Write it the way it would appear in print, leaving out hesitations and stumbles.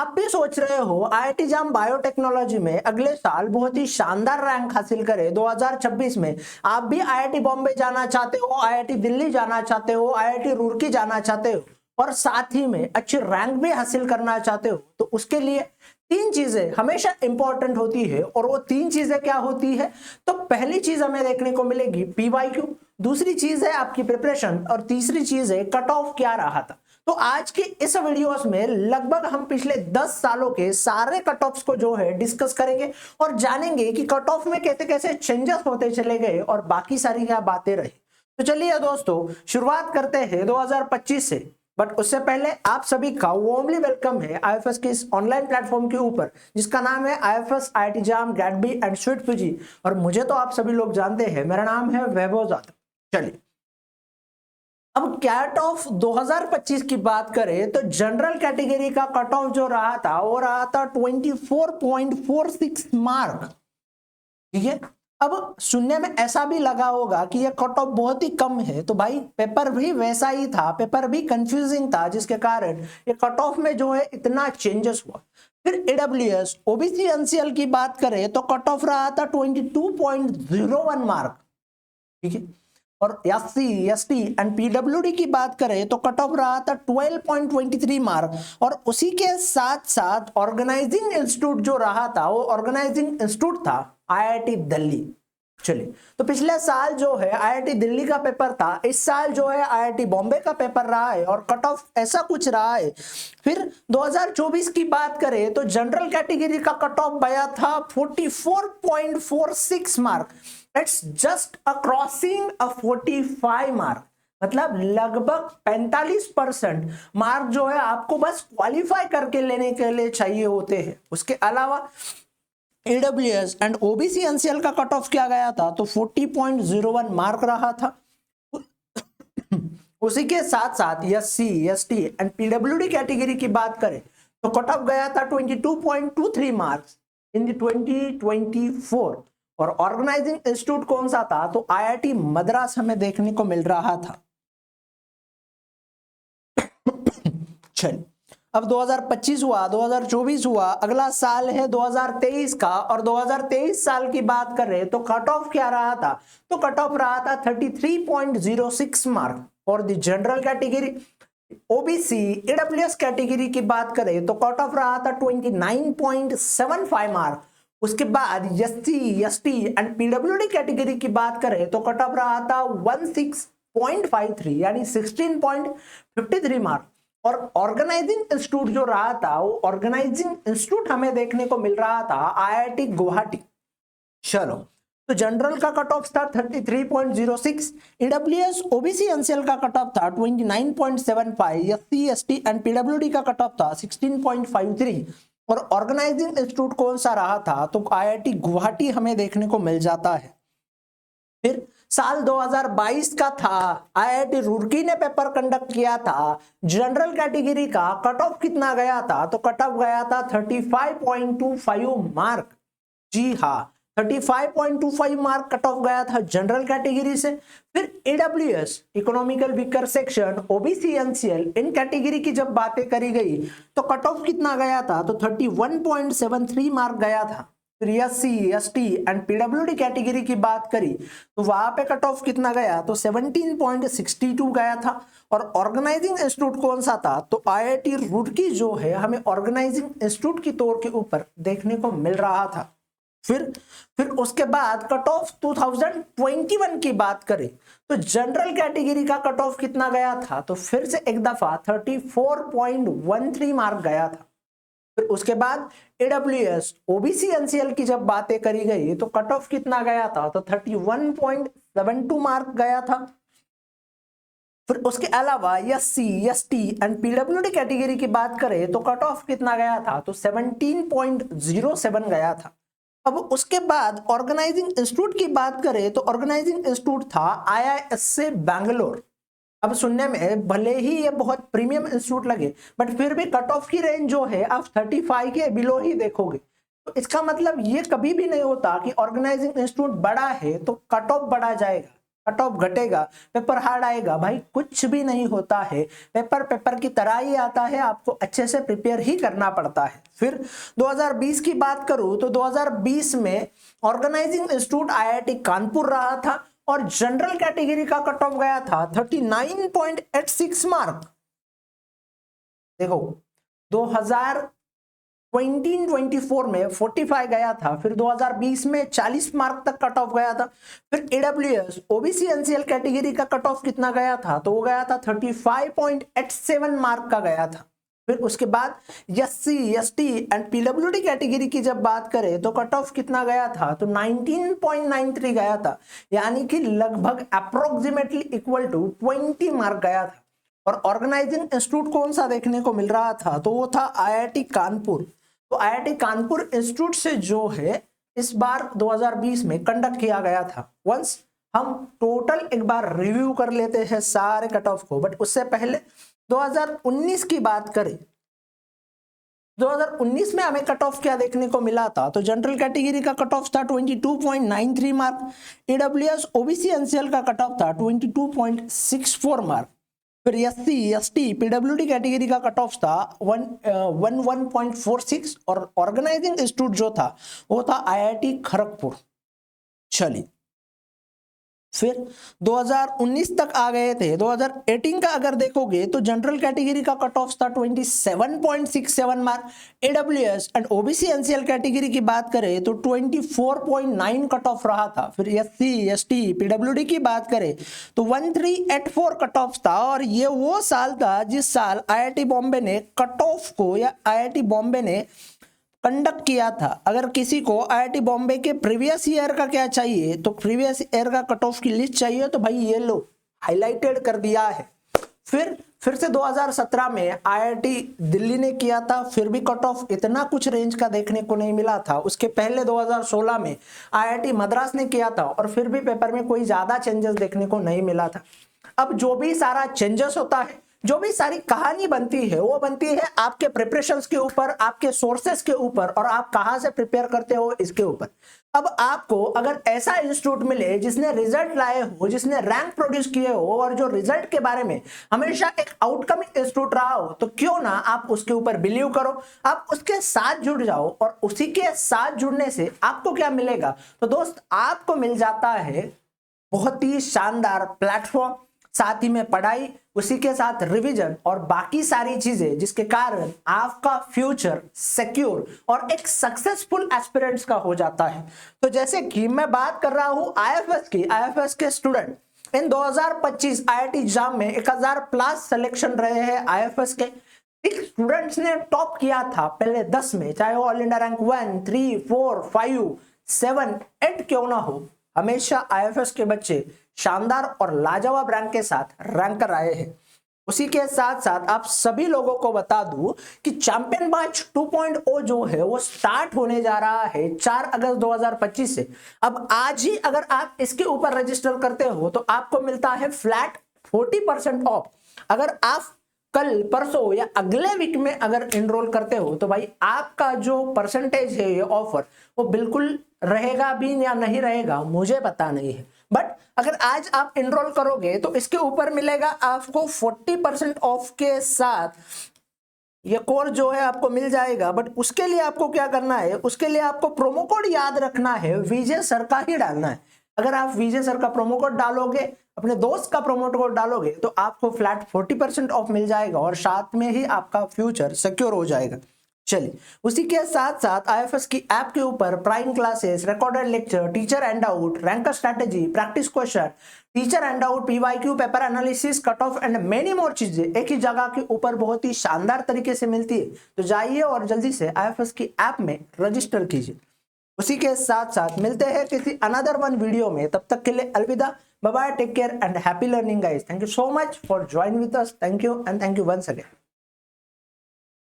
आप भी सोच रहे हो आईआईटी जाम बायोटेक्नोलॉजी में अगले साल बहुत ही शानदार रैंक हासिल करे 2026 में, आप भी आईआईटी बॉम्बे जाना चाहते हो, आईआईटी दिल्ली जाना चाहते हो, आईआईटी रुड़की जाना चाहते हो और साथ ही में अच्छी रैंक भी हासिल करना चाहते हो, तो उसके लिए तीन चीजें हमेशा इंपॉर्टेंट होती है। और वो तीन चीजें क्या होती है? तो पहली चीज हमें देखने को मिलेगी पीवाईक्यू, दूसरी चीज है आपकी प्रिपरेशन और तीसरी चीज है कट ऑफ क्या रहा था। तो आज के इस वीडियोस में लगभग हम पिछले 10 सालों के सारे कट ऑफ्स को जो है डिस्कस करेंगे और जानेंगे कि कट ऑफ में कैसे कैसे चेंजेस होते चले गए और बाकी सारी क्या बातें रही। तो चलिए दोस्तों शुरुआत करते हैं 2025 से। बट उससे पहले आप सभी का वार्मली वेलकम है आईएफएस के इस ऑनलाइन प्लेटफॉर्म के ऊपर जिसका नाम है IFS IIT JAM GAT B and CUET PG. और मुझे तो आप सभी लोग जानते हैं, मेरा नाम है वैभव जाधव। चलिए अब कैट ऑफ 2025 की बात करें तो जनरल कैटेगरी का कट ऑफ जो रहा था वो रहा था 24.46 मार्क। ठीक है, अब सुनने में ऐसा भी लगा होगा कि ये कट ऑफ बहुत ही कम है, तो भाई पेपर भी वैसा ही था, पेपर भी कंफ्यूजिंग था, जिसके कारण ये कट ऑफ में जो है इतना चेंजेस हुआ। फिर ईडब्ल्यूएस ओबीसी एनसीएल की बात करें तो कट ऑफ रहा था 22.01 मार्क। ठीक है, और एससी एसटी एंड पीडब्ल्यूडी की बात करें तो कट ऑफ रहा था 12.23 मार्क। और उसी के साथ साथ ऑर्गेनाइजिंग इंस्टीट्यूट जो रहा था वो ऑर्गेनाइजिंग इंस्टीट्यूट था आईआईटी दिल्ली। चलिए, तो पिछले साल जो है आईआईटी दिल्ली का पेपर था, इस साल जो है आईआईटी बॉम्बे का पेपर रहा है और कट ऑफ ऐसा कुछ रहा है। फिर 2024 की बात करें तो जनरल कैटेगरी का कट ऑफ गया था 44.46 mark. It's just a crossing a 45 mark, मतलब लगभग 45% मार्क जो है आपको बस क्वालिफाई करके लेने के लिए चाहिए होते हैं। उसके अलावा ईडब्ल्यूएस एंड ओबीसी एनसीएल का कट ऑफ क्या गया था तो 40.01 मार्क रहा था। उसी के साथ साथ SC ST and PWD category की बात करें तो कट ऑफ गया था 22.23 मार्क्स इन 2024। और ऑर्गेनाइजिंग इंस्टीट्यूट कौन सा था तो आईआईटी मद्रास हमें देखने को मिल रहा था। चलिए, अब 2025 हुआ, 2024 हुआ, अगला साल है 2023 का। और 2023 साल की बात कर रहे तो कट ऑफ क्या रहा था तो कट ऑफ रहा था 33.06 मार्क। और the general category OBC EWS category की बात करें तो कट ऑफ रहा था 29.75 मार्क। उसके बाद SC ST and PWD category की बात करें तो कट ऑफ रहा था 16.53 यानी 16.53 मार्क। और ऑर्गेनाइजिंग इंस्टीट्यूट जो रहा था वो ऑर्गेनाइजिंग इंस्टीट्यूट हमें देखने को मिल रहा था आईआईटी गुवाहाटी। चलो, तो जनरल का कट ऑफ था 33.06, ईडब्ल्यूएस ओबीसी एनसीएल का कट ऑफ था 29.75, एससी एसटी एंड पीडब्ल्यूडी का कट ऑफ था 16.53। और ऑर्गेनाइजिंग इंस्टीट्यूट कौन सा रहा था तो आईआईटी गुवाहाटी हमें देखने को मिल जाता है। फिर साल 2022 का था, आईआईटी रुड़की ने पेपर कंडक्ट किया था। जनरल कैटेगरी का कट ऑफ कितना गया था तो कट ऑफ गया था 35.25 मार्क। जी हाँ, 35.25 मार्क कट ऑफ गया था जनरल कैटेगरी से। फिर EWS economical weaker section OBC NCL इन कैटेगरी की जब बातें करी गई तो कट ऑफ कितना गया था तो 31.73 मार्क गया था। फिर SC ST and PWD category की बात करी तो वहां पे कट ऑफ कितना गया तो 17.62 गया था। और ऑर्गेनाइजिंग इंस्टीट्यूट कौन सा था तो आईआईटी रुड़की जो है हमें ऑर्गेनाइजिंग इंस्टीट्यूट की तौर के ऊपर देखने को मिल रहा था। फिर उसके बाद कट ऑफ 2021 की बात करें तो जनरल कैटेगरी का कट ऑफ कितना गया था तो फिर से एक दफा 34.13 मार्क गया था। फिर उसके बाद ईडब्ल्यूएस ओबीसी एनसीएल की जब बातें करी गई तो कट ऑफ कितना गया था तो 31.72 मार्क गया था। फिर उसके अलावा SC ST and PWD category की बात करें तो कट ऑफ कितना गया था तो 17.07 गया था। अब उसके बाद ऑर्गेनाइजिंग इंस्टीट्यूट की बात करें तो ऑर्गेनाइजिंग इंस्टीट्यूट था आईआईएससी बैंगलोर। अब सुनने में भले ही ये बहुत प्रीमियम इंस्टीट्यूट लगे बट फिर भी कट ऑफ की रेंज जो है आप 35 के बिलो ही देखोगे। तो इसका मतलब ये कभी भी नहीं होता कि ऑर्गेनाइजिंग इंस्टीट्यूट बड़ा है तो कट ऑफ बढ़ा जाएगा। कट ऑफ घटेगा, पेपर हार्ड आएगा, भाई कुछ भी नहीं होता है। पेपर की तरह ही आता है, आपको अच्छे से प्रिपेयर ही करना पड़ता है। फिर 2020 की बात करूं तो 2020 में ऑर्गेनाइजिंग इंस्टीट्यूट आईआईटी कानपुर रहा था और जनरल कैटेगरी का कट ऑफ गया था 39.86 मार्क। देखो 2024 में 45 गया था, फिर 2020 में 40 मार्क तक कट ऑफ गया था। फिर ईडब्ल्यूएस ओबीसी एनसीएल कैटेगरी का कट ऑफ कितना गया था, तो वो गया था 35.87 मार्क का गया था। फिर उसके बाद SC ST and PWD category की जब बात करें तो कट ऑफ कितना गया था, तो 19.93 गया था, यानी कि लगभग अप्रोक्सीमेटली इक्वल टू 20 मार्क गया था। और ऑर्गेनाइजिंग इंस्टीट्यूट कौन सा देखने को मिल रहा था, तो वो था आईआईटी कानपुर। तो आईआईटी कानपुर इंस्टीट्यूट से जो है इस बार 2020 में कंडक्ट किया गया था। वंस हम टोटल एक बार रिव्यू कर लेते हैं सारे कट ऑफ को, बट उससे पहले 2019 की बात करें, 2019 में हमें कट ऑफ क्या देखने को मिला था, तो जनरल कैटेगरी का कट ऑफ था 22.93 मार्क, ईडब्ल्यूएस ओबीसी एनसीएल का कट ऑफ था 22.64 मार्क। फिर एससी एसटी पीडब्ल्यूडी कैटेगरी का कट ऑफ था 11.46 और ऑर्गेनाइजिंग इंस्टीट्यूट जो था वो था आईआईटी खड़गपुर। चलिए फिर 2019 तक आ गए थे। 2018 का अगर देखोगे तो जनरल कैटेगरी का कट ऑफ था 27.67 mark, AWS and OBC NCL category की बात करें तो 24.9 कट ऑफ रहा था। फिर एससी एसटी पीडब्ल्यूडी की बात करें तो 1384 कट ऑफ था और ये वो साल था जिस साल आईआईटी बॉम्बे ने कट ऑफ को या आईआईटी बॉम्बे ने कंडक्ट किया था। अगर किसी को आईआईटी बॉम्बे के प्रीवियस ईयर का क्या चाहिए, तो प्रीवियस ईयर का कट ऑफ की लिस्ट चाहिए, तो भाई ये लो हाईलाइटेड कर दिया है। फिर से 2017 में आईआईटी दिल्ली ने किया था, फिर भी कट ऑफ इतना कुछ रेंज का देखने को नहीं मिला था। उसके पहले 2016 में आईआईटी मद्रास ने किया था और फिर भी पेपर में कोई ज्यादा चेंजेस देखने को नहीं मिला था। अब जो भी सारा चेंजेस होता है, जो भी सारी कहानी बनती है, वो बनती है आपके प्रिपरेशंस के ऊपर, आपके सोर्सेस के ऊपर और आप कहां से प्रिपेयर करते हो इसके ऊपर। अब आपको अगर ऐसा इंस्टीट्यूट मिले जिसने रिजल्ट लाए हो, जिसने रैंक प्रोड्यूस किए हो और जो रिजल्ट के बारे में हमेशा एक आउटकमिंग इंस्टीट्यूट रहा हो, तो क्यों ना आप उसके ऊपर बिलीव करो, आप उसके साथ जुड़ जाओ। और उसी के साथ जुड़ने से आपको क्या मिलेगा, तो दोस्त आपको मिल जाता है बहुत ही शानदार प्लेटफॉर्म, साथ ही में पढ़ाई, उसी के साथ रिवीजन और बाकी सारी चीजें, जिसके कारण आपका फ्यूचर सिक्योर और एक सक्सेसफुल एस्पिरेंट्स का हो जाता है। तो जैसे कि मैं बात कर रहा हूं आईएफएस की, आईएफएस के स्टूडेंट इन 2025 आईआईटी एग्जाम में 1000 प्लस सिलेक्शन रहे हैं आईएफएस के। स्टूडेंट्स ने टॉप किया था पहले 10 में, चाहे वो ऑल इंडिया रैंक 1, 3, 4, 5, 7, 8 क्यों ना हो, हमेशा आईएफएस के बच्चे शानदार और लाजवाब रैंक के साथ रैंकर आए हैं। उसी के साथ साथ आप सभी लोगों को बता दूं कि चैंपियन बैच 2.0 जो है वो स्टार्ट होने जा रहा है 4 अगस्त 2025 से। अब आज ही अगर आप इसके ऊपर रजिस्टर करते हो तो आपको मिलता है फ्लैट 40% ऑफ। अगर आप कल परसों या अगले वीक में अगर एनरोल करते हो तो भाई आपका जो परसेंटेज है ये ऑफर वो बिल्कुल रहेगा भी या नहीं रहेगा मुझे पता नहीं है, बट अगर आज आप एनरोल करोगे तो इसके ऊपर मिलेगा आपको 40% ऑफ के साथ ये कोर्स जो है आपको मिल जाएगा। बट उसके लिए आपको क्या करना है, उसके लिए आपको प्रोमो कोड याद रखना है, विजय सर का ही डालना है। अगर आप विजय सर का प्रोमो कोड डालोगे, अपने दोस्त का प्रोमो कोड डालोगे तो आपको फ्लैट 40% ऑफ मिल जाएगा और साथ में ही आपका फ्यूचर सिक्योर हो जाएगा। चलिए उसी के साथ साथ आईएफएस की ऐप के ऊपर prime classes, recorded lecture, teacher and out, ranker strategy, practice question, teacher and out, PYQ, paper analysis, cut off and many more चीजें एक ही जगह के ऊपर बहुत ही शानदार तरीके से मिलती है। तो जाइए और जल्दी से आईएफएस की ऐप में रजिस्टर कीजिए। उसी के साथ साथ मिलते हैं किसी अनदर वन वीडियो में, तब तक के लिए अलविदा, bye bye, take care and happy learning guys. Thank you so much for join with us, thank you and thank you once again.